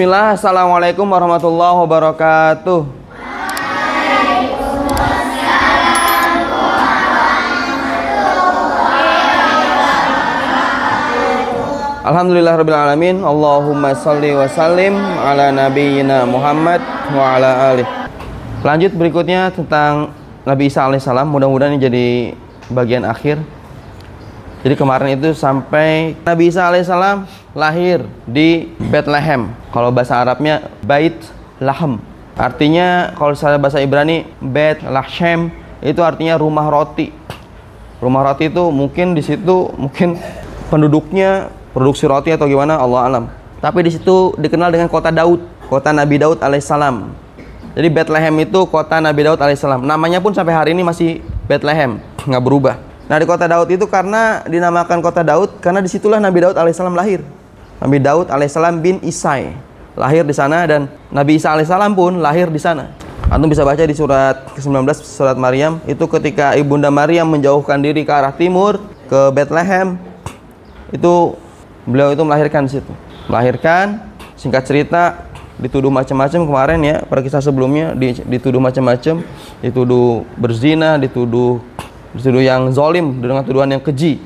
Bismillah, assalamualaikum warahmatullahi wabarakatuh. Alhamdulillahirrabbilalamin. Allahumma salli wa sallim ala nabiyyina Muhammad wa ala alih. Lanjut berikutnya tentang Nabi Isa alaihissalam. Mudah-mudahan ini jadi bagian akhir. Jadi kemarin itu sampai Nabi Isa alaihissalam lahir di Bethlehem. Kalau bahasa Arabnya Bait Lahem. Artinya kalau secara bahasa Ibrani Beit Lahem itu artinya rumah roti. Rumah roti itu mungkin di situ mungkin penduduknya produksi roti atau gimana, Allah alam. Tapi di situ dikenal dengan kota Daud, kota Nabi Daud alaihissalam. Jadi Bethlehem itu kota Nabi Daud alaihissalam. Namanya pun sampai hari ini masih Bethlehem, nggak berubah. Nah di kota Daud itu karena dinamakan kota Daud karena disitulah Nabi Daud alaihissalam lahir. Nabi Daud alaihissalam bin Isai lahir di sana dan Nabi Isa alaihissalam pun lahir di sana. Antum bisa baca di surat ke-19 surat Maryam itu ketika ibunda Maryam menjauhkan diri ke arah timur ke Bethlehem itu beliau itu melahirkan di situ. Melahirkan, singkat cerita dituduh macam-macam kemarin ya, pada kisah sebelumnya dituduh macam-macam, dituduh berzina, dituduh yang zalim dengan tuduhan yang keji.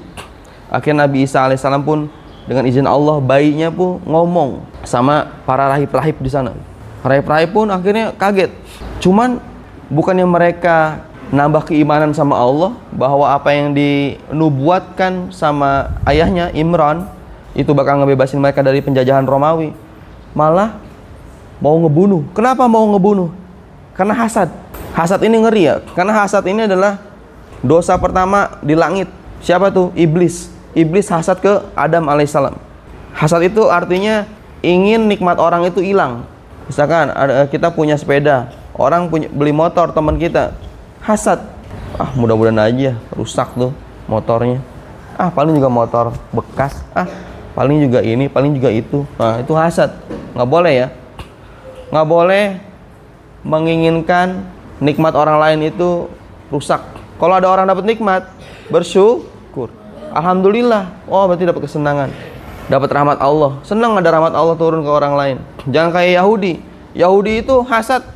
Akhirnya Nabi Isa alaihissalam pun dengan izin Allah bayinya pun ngomong sama para rahib-rahib di sana. Rahib-rahib pun akhirnya kaget. Cuman bukannya mereka nambah keimanan sama Allah bahwa apa yang dinubuatkan sama ayahnya Imran itu bakal ngebebasin mereka dari penjajahan Romawi, malah mau ngebunuh. Kenapa mau ngebunuh? Karena hasad. Hasad ini ngeri ya, karena hasad ini adalah dosa pertama di langit. Siapa tuh? Iblis. Iblis hasad ke Adam alaihissalam. Hasad itu artinya ingin nikmat orang itu hilang. Misalkan kita punya sepeda, orang beli motor teman kita, hasad. Ah mudah-mudahan aja rusak tuh motornya. Ah paling juga motor bekas. Ah paling juga ini, paling juga itu. Nah itu hasad. Nggak boleh ya. Nggak boleh menginginkan nikmat orang lain itu rusak. Kalau ada orang dapat nikmat, bersyukur. Alhamdulillah. Oh berarti dapat kesenangan, dapat rahmat Allah. Senang ada rahmat Allah turun ke orang lain. Jangan kayak Yahudi. Yahudi itu hasad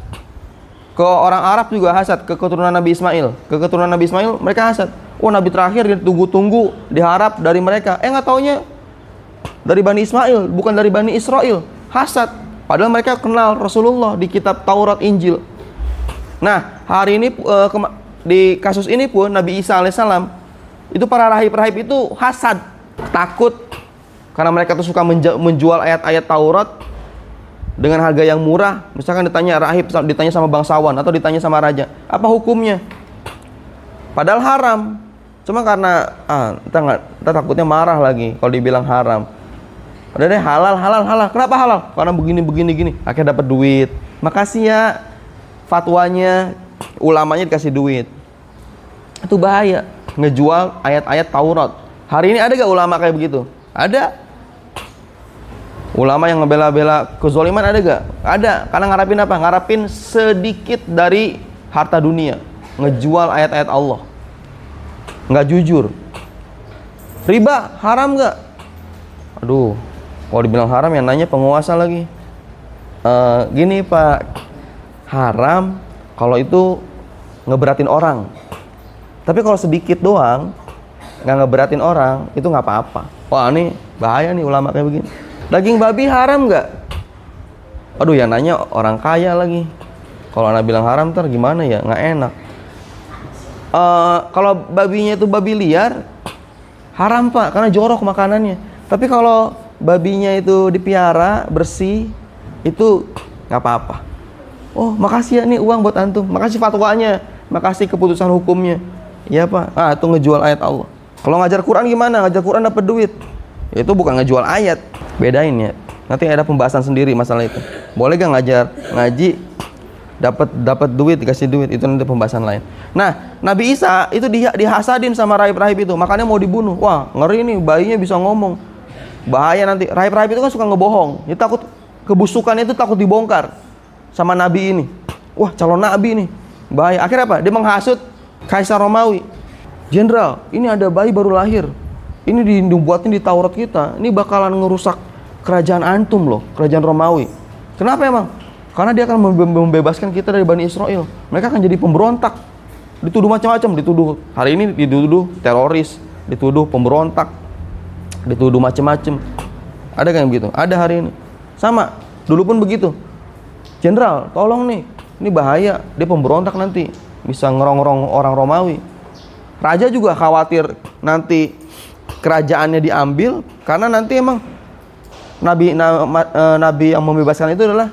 ke orang Arab juga hasad, ke keturunan Nabi Ismail. Ke keturunan Nabi Ismail mereka hasad. Oh Nabi terakhir ditunggu-tunggu, diharap dari mereka. Nggak taunya dari Bani Ismail, bukan dari Bani Israel. Hasad. Padahal mereka kenal Rasulullah di kitab Taurat Injil. Nah hari ini di kasus ini pun Nabi Isa alaihissalam itu para rahib-rahib itu hasad, takut karena mereka tuh suka menjual ayat-ayat Taurat dengan harga yang murah. Misalkan ditanya rahib, ditanya sama bangsawan atau ditanya sama raja, apa hukumnya? Padahal haram. Cuma karena kita takutnya marah lagi kalau dibilang haram. Udah deh halal. Kenapa halal? Karena begini. Akhirnya dapat duit. Makasih ya fatwanya, ulamanya dikasih duit. Itu bahaya, ngejual ayat-ayat Taurat. Hari ini ada gak ulama kayak begitu? Ada. Ulama yang ngebela-bela kezaliman ada gak? Ada. Karena ngarapin apa? Ngarapin sedikit dari harta dunia. Ngejual ayat-ayat Allah. Nggak jujur. Riba haram gak? Aduh, kalau dibilang haram yang nanya penguasa lagi. Gini Pak, haram kalau itu ngeberatin orang. Tapi kalau sedikit doang, nggak ngeberatin orang, itu nggak apa-apa. Wah ini bahaya nih ulama kayak begini. Daging babi haram nggak? Aduh yang nanya orang kaya lagi. Kalau anak bilang haram ntar gimana ya, nggak enak. Kalau babinya itu babi liar, haram Pak, karena jorok makanannya. Tapi kalau babinya itu dipiara, bersih, itu nggak apa-apa. Oh makasih ya nih uang buat antum, makasih fatwanya, makasih keputusan hukumnya. Iya Pak, itu ngejual ayat Allah. Kalau ngajar Quran gimana? Ngajar Quran dapat duit. Itu bukan ngejual ayat, bedain ya. Nanti ada pembahasan sendiri masalah itu. Boleh gak ngajar ngaji dapat duit, dikasih duit, itu nanti pembahasan lain. Nah, Nabi Isa itu dihasadin sama rahib-rahib itu, makanya mau dibunuh. Wah, ngeri nih, bayinya bisa ngomong. Bahaya nanti. Rahib-rahib itu kan suka ngebohong. Dia takut kebusukannya itu takut dibongkar sama Nabi ini. Wah, calon Nabi nih. Bahaya. Akhirnya apa? Dia menghasut Kaisar Romawi. Jenderal, ini ada bayi baru lahir. Ini dibuatin di Taurat kita. Ini bakalan ngerusak kerajaan antum loh, kerajaan Romawi. Kenapa emang? Karena dia akan membebaskan kita dari Bani Israel. Mereka akan jadi pemberontak. Dituduh macam-macam, dituduh hari ini dituduh teroris, dituduh pemberontak, dituduh macam-macam. Ada kan begitu? Ada hari ini. Sama, dulu pun begitu. Jenderal, tolong nih, ini bahaya, dia pemberontak nanti, bisa ngerongrong orang Romawi. Raja juga khawatir nanti kerajaannya diambil, karena nanti emang nabi yang membebaskan itu adalah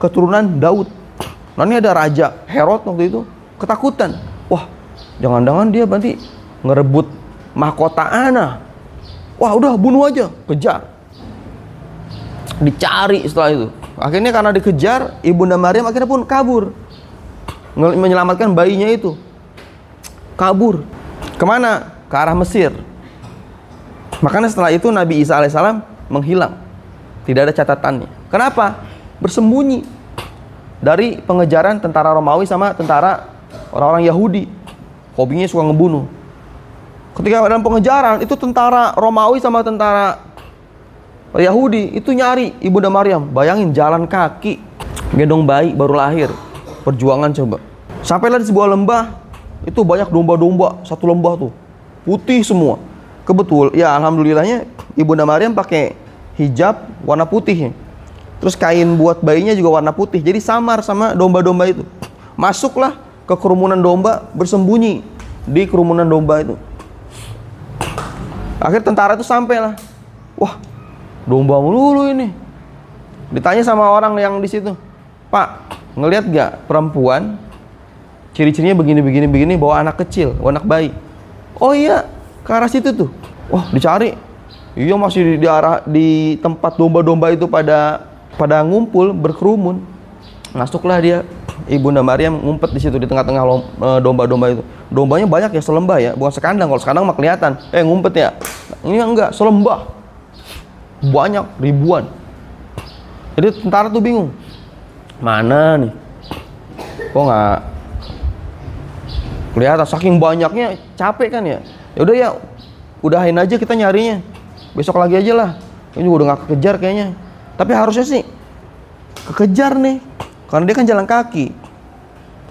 keturunan Daud. Nah ini ada Raja Herod waktu itu ketakutan. Wah, jangan-jangan dia nanti ngerebut mahkota Ana. Wah, udah bunuh aja, kejar. Dicari setelah itu. Akhirnya karena dikejar, Ibunda Maryam akhirnya pun kabur. Menyelamatkan bayinya itu. Kabur. Kemana? Ke arah Mesir. Makanya setelah itu Nabi Isa alaihissalam menghilang. Tidak ada catatannya. Kenapa? Bersembunyi dari pengejaran tentara Romawi sama tentara orang-orang Yahudi. Hobinya suka ngebunuh. Ketika dalam pengejaran, itu tentara Romawi sama tentara Yahudi itu nyari Ibunda Maryam. Bayangin jalan kaki, gendong bayi baru lahir. Perjuangan coba. Sampailah di sebuah lembah, itu banyak domba-domba, satu lembah tuh. Putih semua. Kebetul, ya alhamdulillahnya Ibunda Maryam pakai hijab warna putih. Terus kain buat bayinya juga warna putih. Jadi samar sama domba-domba itu. Masuklah ke kerumunan domba, bersembunyi di kerumunan domba itu. Akhir tentara itu sampailah. Wah, domba melulu ini. Ditanya sama orang yang di situ, Pak, ngelihat gak perempuan ciri-cirinya begini bawa anak kecil, bawa anak bayi? Oh iya, ke arah situ tuh. Wah, dicari. Iya, masih di tempat domba-domba itu pada ngumpul, berkerumun. Masuklah dia, Ibunda Maryam ngumpet di situ di tengah-tengah domba-domba itu. Dombanya banyak ya, selembah ya, bukan sekandang. Kalau sekandang mah kelihatan. Ngumpet ya. Ini enggak, selembah. Banyak, ribuan. Jadi tentara tuh bingung. Mana nih? Kok nggak kelihatan? Saking banyaknya capek kan ya. Ya udah ya, udahin aja kita nyarinya. Besok lagi aja lah. Ini juga udah nggak kekejar kayaknya. Tapi harusnya sih kekejar nih. Karena dia kan jalan kaki.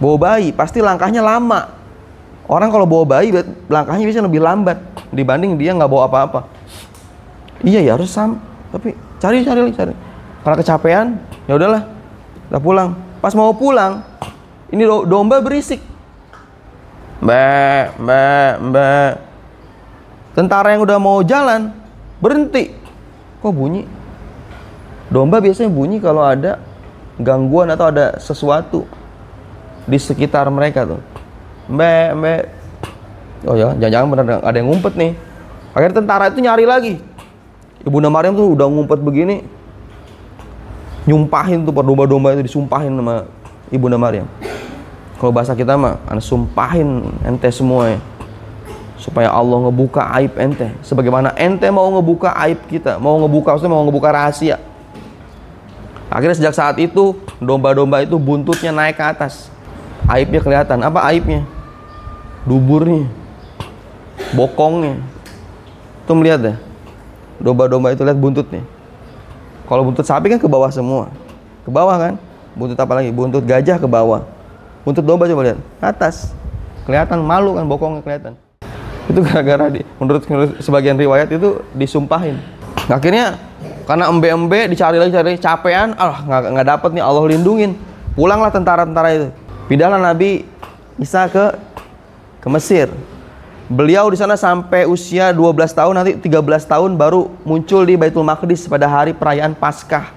Bawa bayi, pasti langkahnya lama. Orang kalau bawa bayi, langkahnya bisa lebih lambat dibanding dia nggak bawa apa-apa. Iya ya, harus sama. Tapi cari. Karena kecapean, ya udahlah. Udah pulang. Pas mau pulang, ini domba berisik. Mbak. Tentara yang udah mau jalan berhenti. Kok bunyi? Domba biasanya bunyi kalau ada gangguan atau ada sesuatu di sekitar mereka tuh. Mbak. Oh ya, jangan-jangan benar ada yang ngumpet nih. Akhirnya tentara itu nyari lagi. Ibunda Maryam tuh udah ngumpet begini, nyumpahin tuh domba-domba itu, disumpahin sama Ibunda Maryam. Kalau bahasa kita mah, sumpahin ente semua ya, supaya Allah ngebuka aib ente. Sebagaimana ente mau ngebuka aib kita, mau ngebuka rahasia. Akhirnya sejak saat itu domba-domba itu buntutnya naik ke atas, aibnya kelihatan. Apa aibnya? Duburnya, bokongnya. Tuh melihat deh. Domba-domba itu lihat buntutnya. Kalau buntut sapi kan ke bawah semua. Ke bawah kan? Buntut apa lagi? Buntut gajah ke bawah. Buntut domba coba lihat. Atas. Kelihatan malu kan, bokongnya kelihatan. Itu gara-gara menurut sebagian riwayat itu disumpahin. Akhirnya karena embe-embe dicari capean, nggak dapet nih, Allah lindungin. Pulanglah tentara-tentara itu. Pindahlah Nabi Isa ke Mesir. Beliau di sana sampai usia 12 tahun, nanti 13 tahun baru muncul di Baitul Maqdis pada hari perayaan Paskah.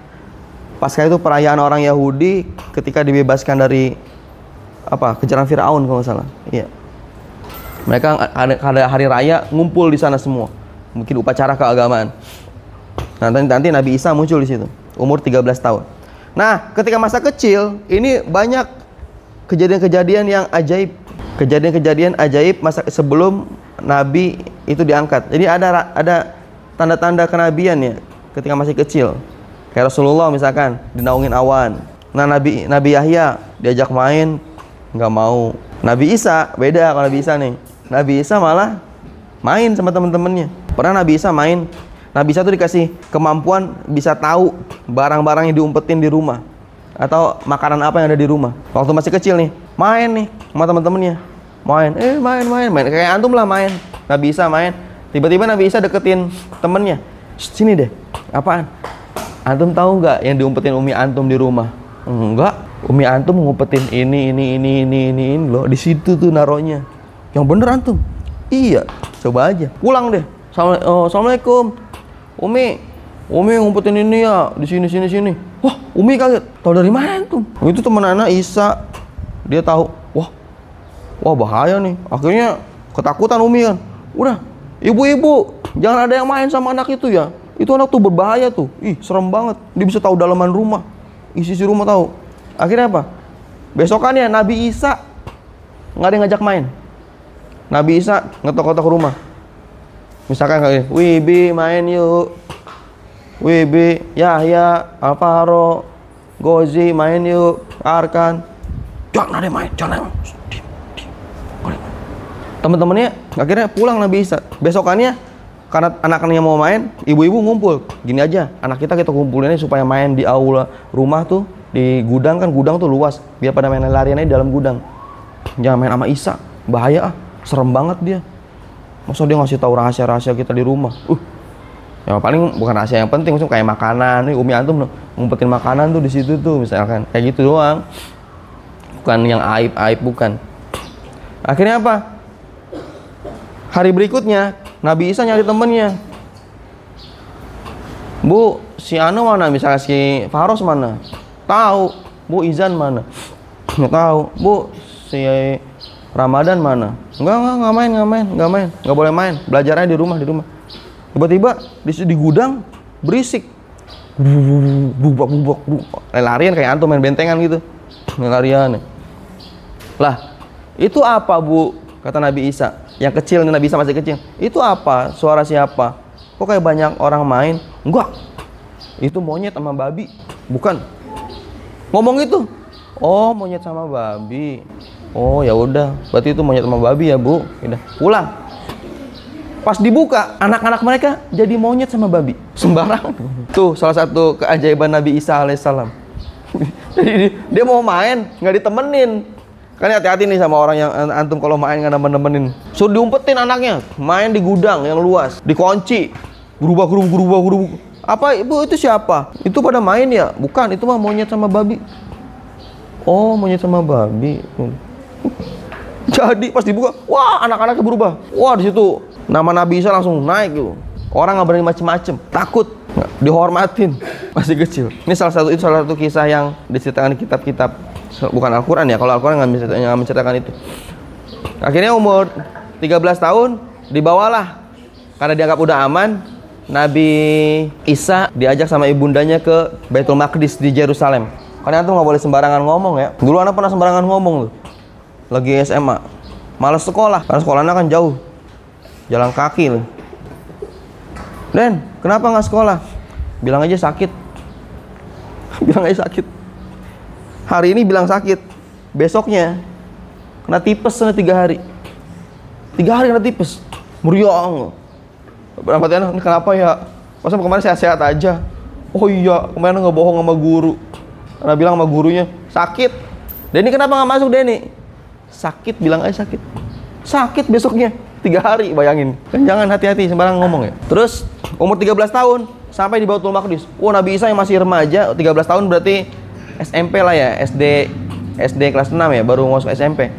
Paskah itu perayaan orang Yahudi ketika dibebaskan dari kejaran Firaun kalau nggak salah. Iya. Mereka ada hari raya ngumpul di sana semua. Mungkin upacara keagamaan. Nah, nanti Nabi Isa muncul di situ, umur 13 tahun. Nah, ketika masa kecil, ini banyak kejadian-kejadian yang ajaib. Kejadian-kejadian ajaib masa sebelum Nabi itu diangkat. Jadi ada tanda-tanda kenabian ya ketika masih kecil. Kayak Rasulullah misalkan dinaungin awan. Nah, Nabi Yahya diajak main nggak mau. Nabi Isa beda. Kalau Nabi Isa nih, Nabi Isa malah main sama temen-temennya. Pernah Nabi Isa main. Nabi Isa tuh dikasih kemampuan bisa tahu barang-barang yang diumpetin di rumah. atau makanan apa yang ada di rumah. Waktu masih kecil nih, main nih sama temen-temennya. Main. Kayak antum lah main. Nabi Isa main. Tiba-tiba Nabi Isa deketin temennya. Sini deh. Apaan? Antum tahu nggak yang diumpetin umi antum di rumah? Enggak. Umi antum ngumpetin ini loh. Di situ tuh naronya. Yang bener antum? Iya. Coba aja. Pulang deh. Assalamualaikum. Umi ngumpetin ini ya di sini. Wah, Umi kaget. Tahu dari mana antum? Itu teman anak Isa. Dia tahu. Wah bahaya nih. Akhirnya ketakutan Umi kan. Udah, ibu-ibu jangan ada yang main sama anak itu ya. Itu anak tuh berbahaya tuh. Ih, serem banget. Dia bisa tahu dalaman rumah. Isi rumah tahu. Akhirnya apa? Besokannya Nabi Isa nggak ada yang ngajak main. Nabi Isa ngetok-ngetok rumah. Misalkan kayak, Wibi main yuk. Wibi, Yahya, Alvaro, Gozi main yuk. Arkan. Jangan ada yang main, jangan. Teman-temannya akhirnya pulang Nabi Isa. Besokannya karena anak-anaknya mau main, ibu-ibu ngumpul. Gini aja, anak kita kumpulinnya supaya main di aula rumah tuh, di gudang kan, gudang tuh luas. Biar pada main lariannya di dalam gudang. Jangan main sama Isa, bahaya serem banget dia. Masa dia ngasih tahu rahasia-rahasia kita di rumah. Ya paling bukan rahasia yang penting, maksudnya kayak makanan. Nih umi antum ngumpetin makanan tuh di situ tuh misalkan. Kayak gitu doang. Bukan yang aib-aib, bukan. Akhirnya apa? Hari berikutnya Nabi Isa nyari temennya. Bu, si Anu mana? Misalnya si Faros mana? Tahu. Bu, Izan mana? Nggak tahu. Bu, si Ramadan mana? Nggak main. Nggak boleh main. Belajarnya di rumah. Tiba-tiba di gudang berisik. Bubak. Larian kayak antum main bentengan gitu. Larian. Lah, itu apa, Bu? Kata Nabi Isa. Yang kecil nih, Nabi Isa masih kecil. Itu apa? Suara siapa? Kok kayak banyak orang main? Enggak. Itu monyet sama babi. Bukan. Ngomong itu. Oh, monyet sama babi. Oh, ya udah. Berarti itu monyet sama babi ya, Bu. Udah, pulang. Pas dibuka, anak-anak mereka jadi monyet sama babi. Sembarang. Tuh, salah satu keajaiban Nabi Isa alaihissalam. Jadi dia mau main, nggak ditemenin. Kan hati-hati nih sama orang yang antum kalau main nggak nemenin. Suruh diumpetin anaknya, main di gudang yang luas, dikunci, berubah. Apa ibu itu siapa? Itu pada main ya? Bukan, itu mah monyet sama babi. Oh, monyet sama babi. Jadi pas dibuka, wah anak-anaknya berubah. Wah di situ nama Nabi Isa langsung naik gitu. Orang nggak berani macem-macem, takut, dihormatin, masih kecil. Ini salah satu kisah yang diceritakan di kitab-kitab. Bukan Al-Quran ya, kalau Al-Quran nggak menceritakan itu. Akhirnya umur 13 tahun dibawalah, karena dianggap udah aman, Nabi Isa diajak sama ibundanya ke Baitul Maqdis di Yerusalem. Karena itu nggak boleh sembarangan ngomong ya. Dulu anak pernah sembarangan ngomong tuh, lagi SMA, malas sekolah, karena sekolahnya kan jauh, jalan kaki loh. Den, kenapa nggak sekolah? Bilang aja sakit. Hari ini bilang sakit, besoknya kena tipes selama 3 hari. 3 hari kena tipes, meriang. Berangkatnya, ini kenapa ya? Masa kemarin sehat-sehat aja? Oh iya, kemarin nggak bohong sama guru. Karena bilang sama gurunya sakit. Denny kenapa nggak masuk Denny? Sakit, bilang aja sakit. Sakit besoknya 3 hari, bayangin. Kan jangan hati-hati sembarang ngomong ya. Terus umur 13 tahun sampai di Baitul Maqdis. Nabi Isa yang masih remaja, 13 tahun berarti SMP lah ya, SD kelas 6 ya, baru masuk SMP.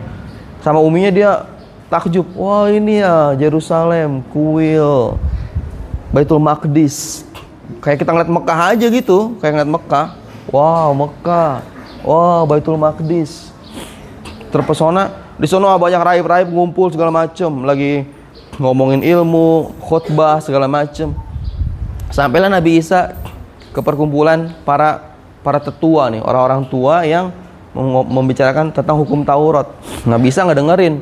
Sama uminya dia takjub. Wah ini ya Yerusalem, kuil, Baitul Maqdis. Kayak kita ngeliat Mekah aja gitu, kayak ngeliat Mekah. Wow Mekah, wow Baitul Maqdis. Terpesona. Di sana banyak raib-raib ngumpul segala macem, lagi ngomongin ilmu, khutbah segala macem. Sampailah Nabi Isa ke perkumpulan para tetua nih, orang-orang tua yang membicarakan tentang hukum Taurat. Nabi Isa nggak dengerin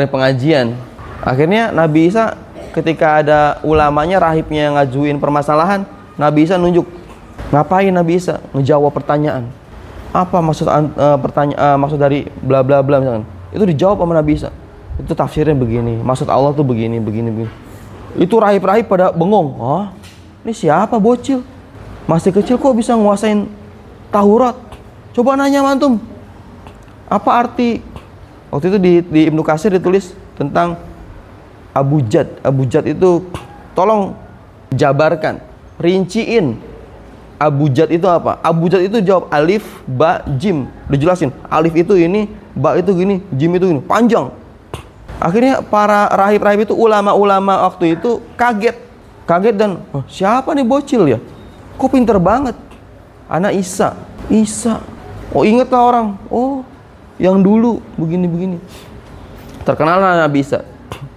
pengajian. Akhirnya Nabi Isa ketika ada ulamanya, rahibnya yang ngajuin permasalahan, Nabi Isa nunjuk. Ngapain Nabi Isa? Ngejawab pertanyaan. Apa maksud maksud dari bla bla bla misalkan. Itu dijawab sama Nabi Isa. Itu tafsirnya begini, maksud Allah tuh begini. Itu rahib-rahib pada bengong. Ini siapa bocil? Masih kecil kok bisa nguasain Taurat? Coba nanya antum, apa arti? Waktu itu di Ibnu Katsir ditulis tentang Abu Jad. Abu Jad itu, tolong jabarkan, rinciin Abu Jad itu apa? Abu Jad itu jawab alif, ba, jim. Dijelasin, alif itu ini, ba itu gini, jim itu gini, panjang. Akhirnya para rahib-rahib itu, ulama-ulama waktu itu kaget dan oh, siapa nih bocil ya? Kok pinter banget? Anak Isa. Oh, inget lah orang. Oh, yang dulu begini-begini. Terkenal lah Nabi Isa.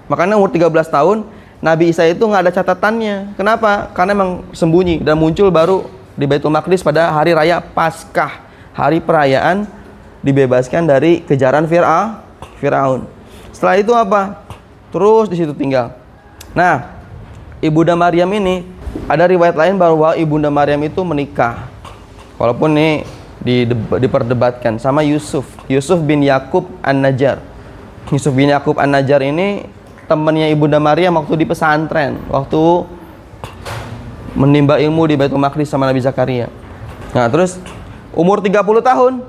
Makanya umur 13 tahun Nabi Isa itu nggak ada catatannya. Kenapa? Karena emang sembunyi dan muncul baru di Baitul Maqdis pada hari raya Paskah, hari perayaan dibebaskan dari kejaran Firaun. Setelah itu apa? Terus di situ tinggal. Nah, Ibunda Maryam ini ada riwayat lain bahwa Ibunda Maryam itu menikah. Walaupun ini diperdebatkan sama Yusuf bin Yakub An-Najjar. Yusuf bin Yakub An-Najjar ini temannya Ibunda Maryam waktu di pesantren, waktu menimba ilmu di Baitul Maqdis sama Nabi Zakaria. Nah, terus umur 30 tahun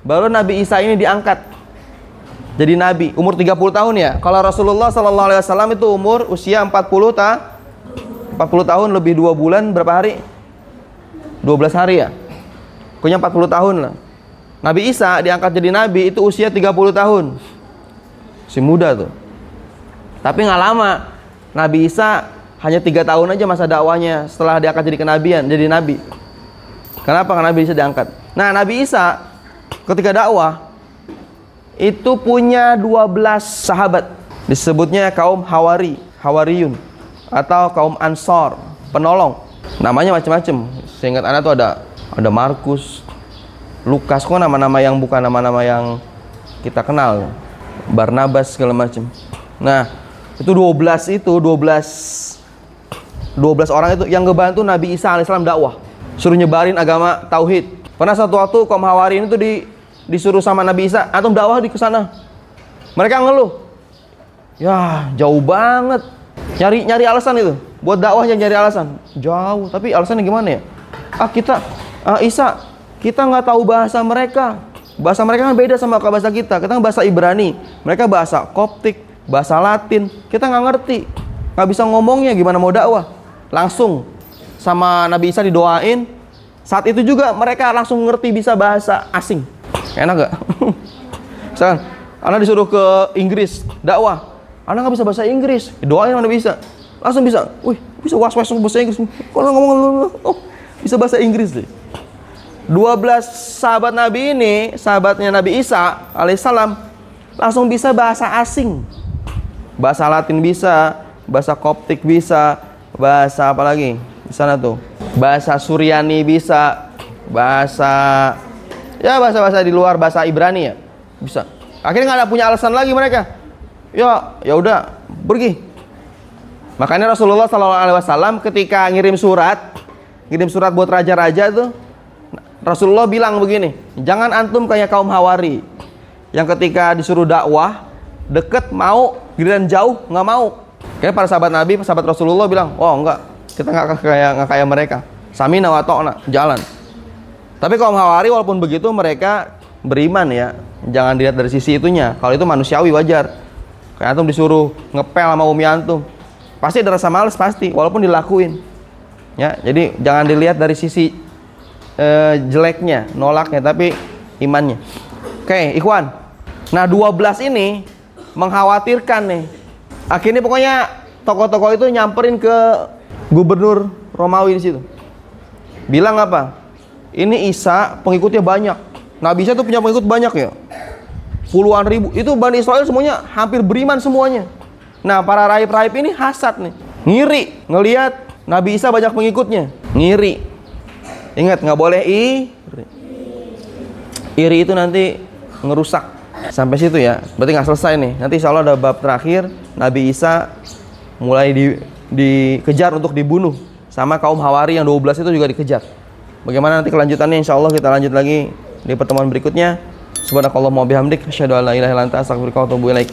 baru Nabi Isa ini diangkat jadi nabi. Umur 30 tahun ya. Kalau Rasulullah SAW itu umur usia 40 tahun lebih 2 bulan berapa hari? 12 hari ya. Pokoknya 40 tahun lah. Nabi Isa diangkat jadi nabi itu usia 30 tahun. Si muda tuh. Tapi nggak lama. Nabi Isa hanya 3 tahun aja masa dakwahnya setelah diangkat jadi kenabian, jadi nabi. Kenapa? Karena Nabi Isa diangkat. Nah, Nabi Isa ketika dakwah itu punya 12 sahabat. Disebutnya kaum Hawariyun atau kaum Ansor, penolong. Namanya macam-macam. Seingat anak tuh ada Markus, Lukas, kok nama-nama yang bukan nama-nama yang kita kenal. Barnabas segala macam. Nah, itu 12 orang itu yang ngebantu Nabi Isa alaihissalam dakwah, suruh nyebarin agama tauhid. Pernah satu waktu kaum Hawariyin itu disuruh sama Nabi Isa, antum dakwah di kesana. Mereka ngeluh, ya jauh banget, nyari alasan itu buat dakwahnya, nyari alasan jauh. Tapi alasannya gimana ya? Isa, kita nggak tahu bahasa mereka kan beda sama bahasa kita. Kita kan bahasa Ibrani, mereka bahasa Koptik, bahasa Latin, kita nggak ngerti, nggak bisa ngomongnya, gimana mau dakwah? Langsung sama Nabi Isa didoain. Saat itu juga mereka langsung ngerti bisa bahasa asing. Enak gak? Misalkan anak disuruh ke Inggris dakwah, anak nggak bisa bahasa Inggris, doain anak bisa, langsung bisa. Wih, bisa was-was bahasa Inggris. Kalau ngomong, oh, bisa bahasa Inggris deh. 12 sahabat Nabi ini, sahabatnya Nabi Isa alaihissalam, langsung bisa bahasa asing. Bahasa Latin bisa, bahasa Koptik bisa, bahasa apa lagi di sana tuh? Bahasa Suryani bisa, bahasa di luar bahasa Ibrani ya bisa. Akhirnya nggak ada punya alasan lagi mereka. Ya udah pergi. Makanya Rasulullah SAW ketika ngirim surat buat raja-raja tuh, Rasulullah bilang begini, jangan antum kayak kaum Hawari yang ketika disuruh dakwah deket mau, giliran jauh nggak mau. Kayak para sahabat Nabi, sahabat Rasulullah bilang, oh enggak, kita nggak kayak mereka. Samina wa ta'na, jalan. Tapi kaum Hawari walaupun begitu mereka beriman ya. Jangan dilihat dari sisi itunya. Kalau itu manusiawi wajar. Kayak antum disuruh ngepel sama umi antum, pasti ada rasa males pasti, walaupun dilakuin. Ya, jadi jangan dilihat dari sisi jeleknya, nolaknya, tapi imannya. Oke, ikhwan. Nah, 12 ini mengkhawatirkan nih. Akhirnya pokoknya tokoh-tokoh itu nyamperin ke gubernur Romawi di situ. Bilang apa? Ini Isa pengikutnya banyak. Nabi Isa tuh punya pengikut banyak ya, puluhan ribu. Itu Bani Israel semuanya hampir beriman semuanya. Nah, para rahib-rahib ini hasad nih, ngiri ngelihat Nabi Isa banyak pengikutnya, ngiri. Ingat, nggak boleh iri itu nanti ngerusak. Sampai situ ya, berarti nggak selesai nih. Nanti insya Allah ada bab terakhir, Nabi Isa mulai dikejar untuk dibunuh sama kaum Hawari yang 12 itu juga dikejar. Bagaimana nanti kelanjutannya, insya Allah kita lanjut lagi di pertemuan berikutnya. Subhanakallahumma wa bihamdik, asyhadu an la ilaha illa anta, astaghfiruka wa atubu ilaik.